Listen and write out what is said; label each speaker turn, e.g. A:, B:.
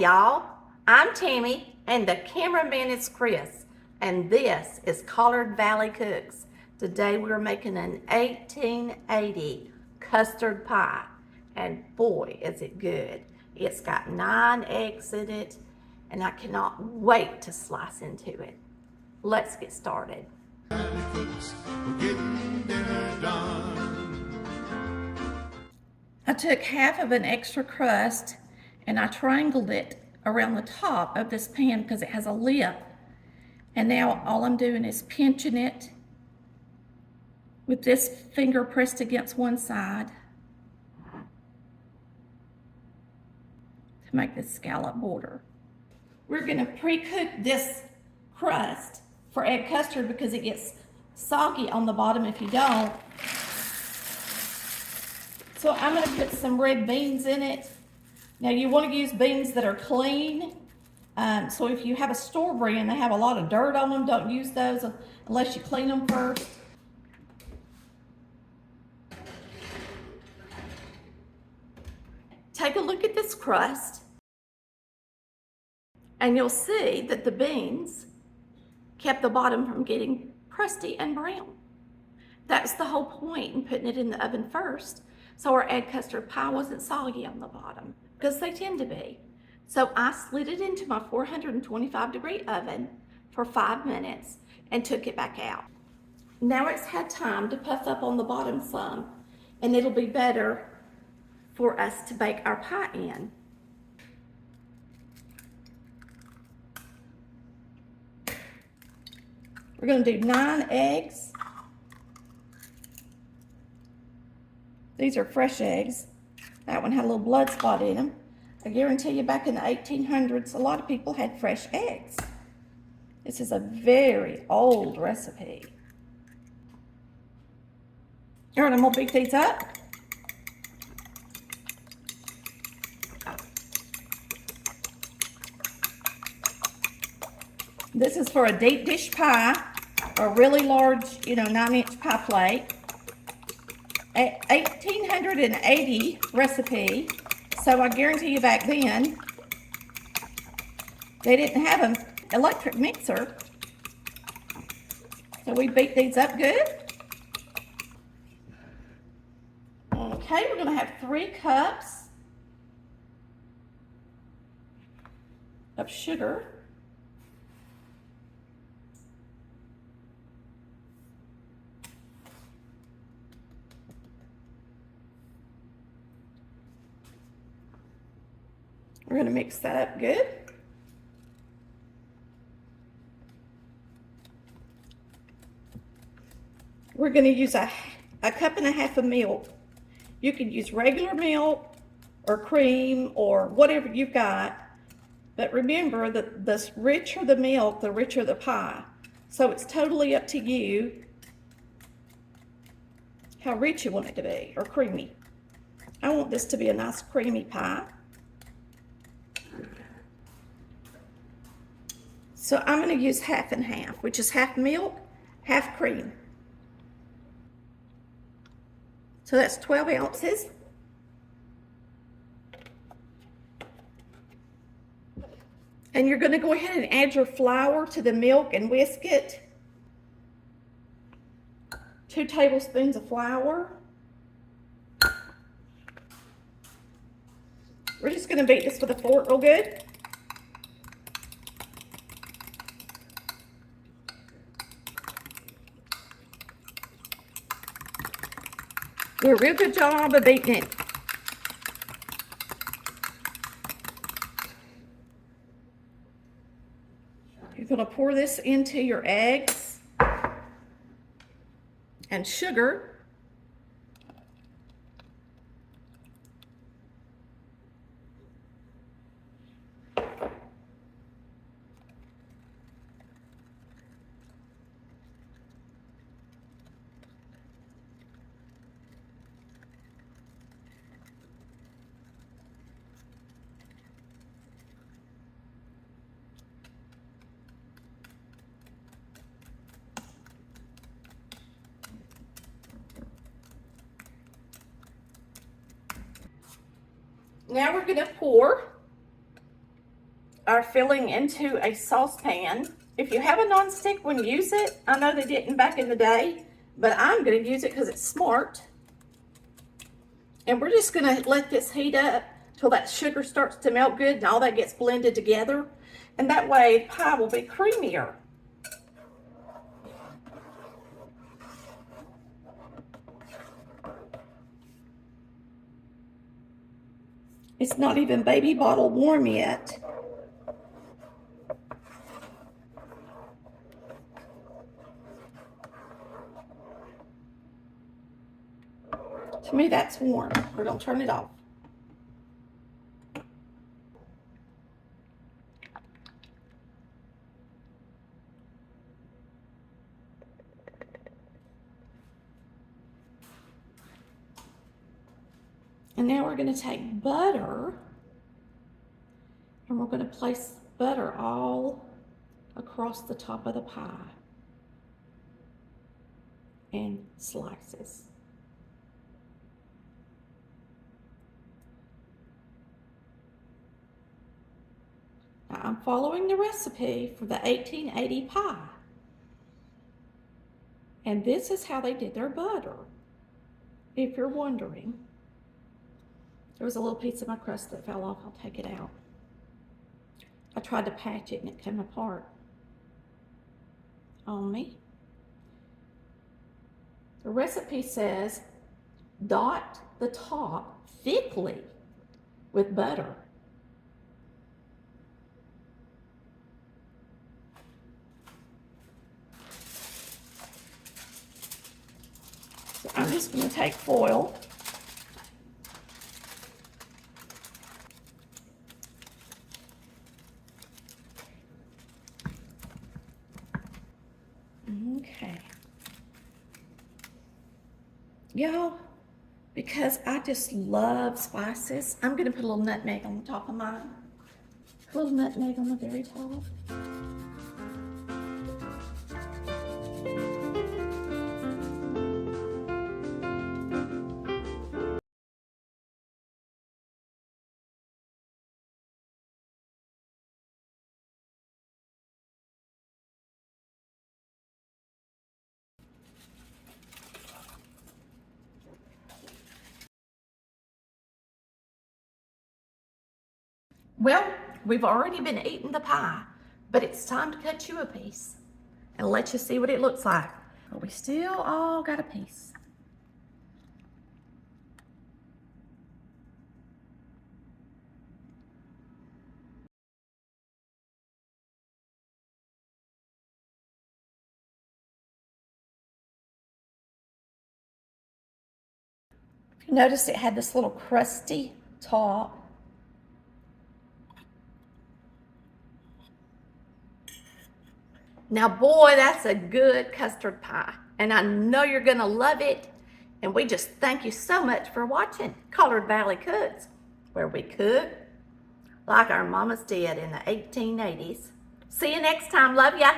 A: Y'all, I'm Tammy and the cameraman is Chris, and this is Collard Valley Cooks. Today we're making an 1880 custard pie, and boy is it good. It's got 9 eggs in it and I cannot wait to slice into it. Let's get started. I took half of an extra crust and I triangled it around the top of this pan because it has a lip. And now all I'm doing is pinching it with this finger pressed against one side to make this scallop border. We're gonna pre-cook this crust for egg custard because it gets soggy on the bottom if you don't. So I'm gonna put some red beans in it. Now you wanna use beans that are clean. So if you have a store brand, they have a lot of dirt on them, don't use those unless you clean them first. Take a look at this crust and you'll see that the beans kept the bottom from getting crusty and brown. That's the whole point in putting it in the oven first, so our egg custard pie wasn't soggy on the bottom, because they tend to be. So I slid it into my 425-degree oven for 5 minutes and took it back out. Now it's had time to puff up on the bottom some, and it'll be better for us to bake our pie in. We're going to do 9 eggs. These are fresh eggs. That one had a little blood spot in them. I guarantee you back in the 1800s, a lot of people had fresh eggs. This is a very old recipe. All right, I'm going to beat these up. This is for a deep dish pie, or a really large, 9-inch pie plate. 1880 recipe, so I guarantee you back then, they didn't have an electric mixer. So we beat these up good. Okay, we're gonna have 3 cups of sugar. We're going to mix that up good. We're going to use a cup and a half of milk. You can use regular milk or cream or whatever you've got. But remember that the richer the milk, the richer the pie. So it's totally up to you how rich you want it to be, or creamy. I want this to be a nice creamy pie. So I'm going to use half and half, which is half milk, half cream. So that's 12 ounces. And you're going to go ahead and add your flour to the milk and whisk it. 2 tablespoons of flour. We're just going to beat this with a fork real good. Do a real good job of beating it. You're going to pour this into your eggs and sugar. Now we're going to pour our filling into a saucepan. If you have a nonstick one, use it. I know they didn't back in the day, but I'm going to use it because it's smart. And we're just going to let this heat up till that sugar starts to melt good and all that gets blended together. And that way the pie will be creamier. It's not even baby bottle warm yet. To me, that's warm. We're gonna turn it off. And now we're going to take butter and we're going to place butter all across the top of the pie in slices. Now I'm following the recipe for the 1880 pie. And this is how they did their butter, if you're wondering. There was a little piece of my crust that fell off. I'll take it out. I tried to patch it and it came apart on me. The recipe says dot the top thickly with butter. So I'm just going to take foil. Okay. Y'all, because I just love spices, I'm going to put a little nutmeg on the top of mine. A little nutmeg on the very top. Well, we've already been eating the pie, but it's time to cut you a piece and let you see what it looks like. But we still all got a piece. If you notice, it had this little crusty top. Now, boy, that's a good custard pie, and I know you're gonna love it. And we just thank you so much for watching Colored Valley Cooks, where we cook like our mamas did in the 1880s. See you next time. Love ya.